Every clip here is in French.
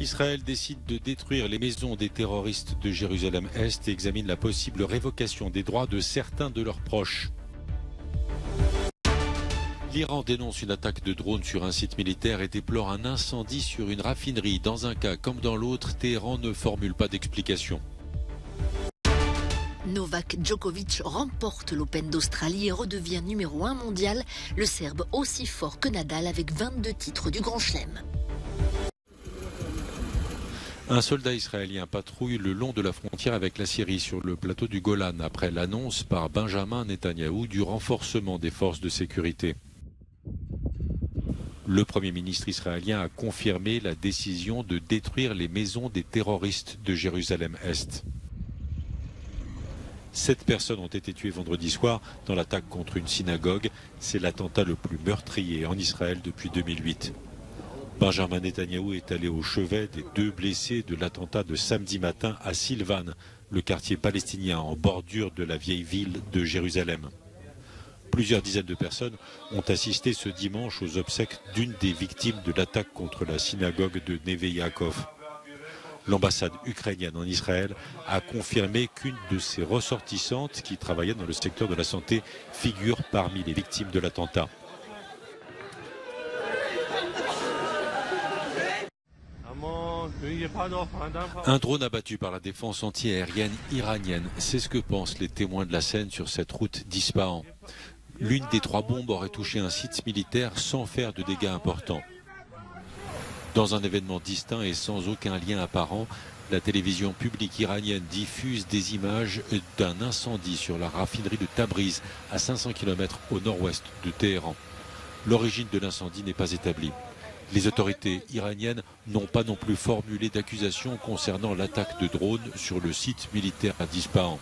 Israël décide de détruire les maisons des terroristes de Jérusalem-Est et examine la possible révocation des droits de certains de leurs proches. L'Iran dénonce une attaque de drone sur un site militaire et déplore un incendie sur une raffinerie. Dans un cas comme dans l'autre, Téhéran ne formule pas d'explication. Novak Djokovic remporte l'Open d'Australie et redevient numéro 1 mondial. Le Serbe aussi fort que Nadal avec 22 titres du Grand Chelem. Un soldat israélien patrouille le long de la frontière avec la Syrie sur le plateau du Golan après l'annonce par Benjamin Netanyahou du renforcement des forces de sécurité. Le Premier ministre israélien a confirmé la décision de détruire les maisons des terroristes de Jérusalem-Est. 7 personnes ont été tuées vendredi soir dans l'attaque contre une synagogue. C'est l'attentat le plus meurtrier en Israël depuis 2008. Benjamin Netanyahou est allé au chevet des 2 blessés de l'attentat de samedi matin à Silvan, le quartier palestinien en bordure de la vieille ville de Jérusalem. Plusieurs dizaines de personnes ont assisté ce dimanche aux obsèques d'une des victimes de l'attaque contre la synagogue de Neve Yaakov. L'ambassade ukrainienne en Israël a confirmé qu'une de ses ressortissantes qui travaillait dans le secteur de la santé figure parmi les victimes de l'attentat. Un drone abattu par la défense antiaérienne iranienne, c'est ce que pensent les témoins de la scène sur cette route d'Ispahan. L'une des 3 bombes aurait touché un site militaire sans faire de dégâts importants. Dans un événement distinct et sans aucun lien apparent, la télévision publique iranienne diffuse des images d'un incendie sur la raffinerie de Tabriz, à 500 km au nord-ouest de Téhéran. L'origine de l'incendie n'est pas établie. Les autorités iraniennes n'ont pas non plus formulé d'accusation concernant l'attaque de drone sur le site militaire d'Ispahan.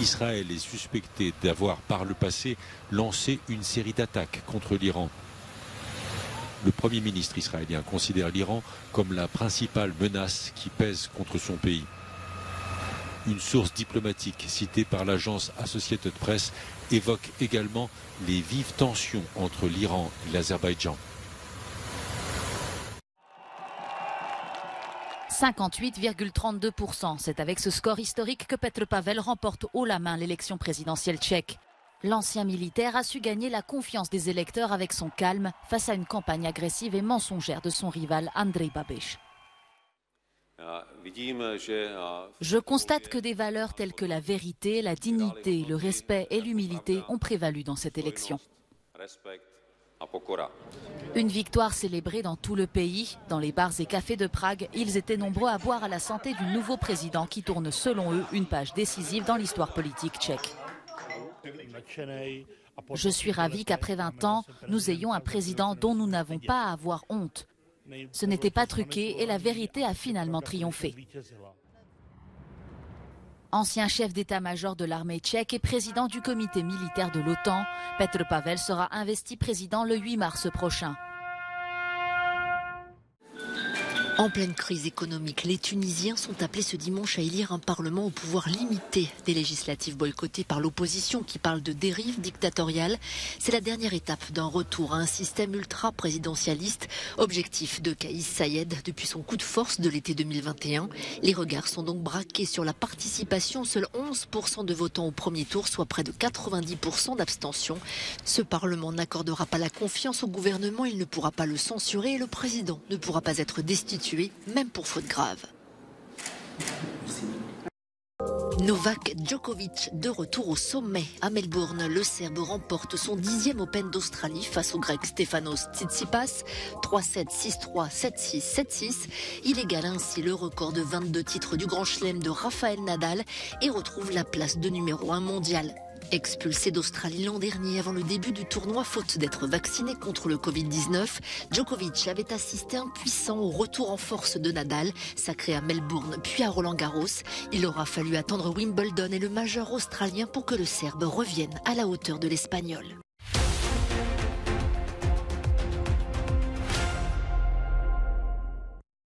Israël est suspecté d'avoir par le passé lancé une série d'attaques contre l'Iran. Le Premier ministre israélien considère l'Iran comme la principale menace qui pèse contre son pays. Une source diplomatique citée par l'agence Associated Press évoque également les vives tensions entre l'Iran et l'Azerbaïdjan. 58,32%. C'est avec ce score historique que Petr Pavel remporte haut la main l'élection présidentielle tchèque. L'ancien militaire a su gagner la confiance des électeurs avec son calme face à une campagne agressive et mensongère de son rival Andrej Babiš. Je constate que des valeurs telles que la vérité, la dignité, le respect et l'humilité ont prévalu dans cette élection. Une victoire célébrée dans tout le pays. Dans les bars et cafés de Prague, ils étaient nombreux à boire à la santé du nouveau président qui tourne selon eux une page décisive dans l'histoire politique tchèque. Je suis ravi qu'après 20 ans, nous ayons un président dont nous n'avons pas à avoir honte. Ce n'était pas truqué et la vérité a finalement triomphé. Ancien chef d'état-major de l'armée tchèque et président du comité militaire de l'OTAN, Petr Pavel sera investi président le 8 mars prochain. En pleine crise économique, les Tunisiens sont appelés ce dimanche à élire un parlement au pouvoir limité. Des législatives boycottées par l'opposition qui parle de dérive dictatoriale. C'est la dernière étape d'un retour à un système ultra-présidentialiste. Objectif de Kais Saied depuis son coup de force de l'été 2021. Les regards sont donc braqués sur la participation. Seuls 11% de votants au premier tour, soit près de 90% d'abstention. Ce parlement n'accordera pas la confiance au gouvernement. Il ne pourra pas le censurer et le président ne pourra pas être destitué. Même pour faute grave. Novak Djokovic de retour au sommet. À Melbourne, le Serbe remporte son 10e Open d'Australie face au Grec Stefanos Tsitsipas. 3-7, 6-3, 7-6, 7-6. Il égale ainsi le record de 22 titres du Grand Chelem de Rafael Nadal et retrouve la place de numéro 1 mondial. Expulsé d'Australie l'an dernier avant le début du tournoi faute d'être vacciné contre le Covid-19, Djokovic avait assisté impuissant au retour en force de Nadal, sacré à Melbourne puis à Roland-Garros. Il aura fallu attendre Wimbledon et le majeur australien pour que le Serbe revienne à la hauteur de l'Espagnol.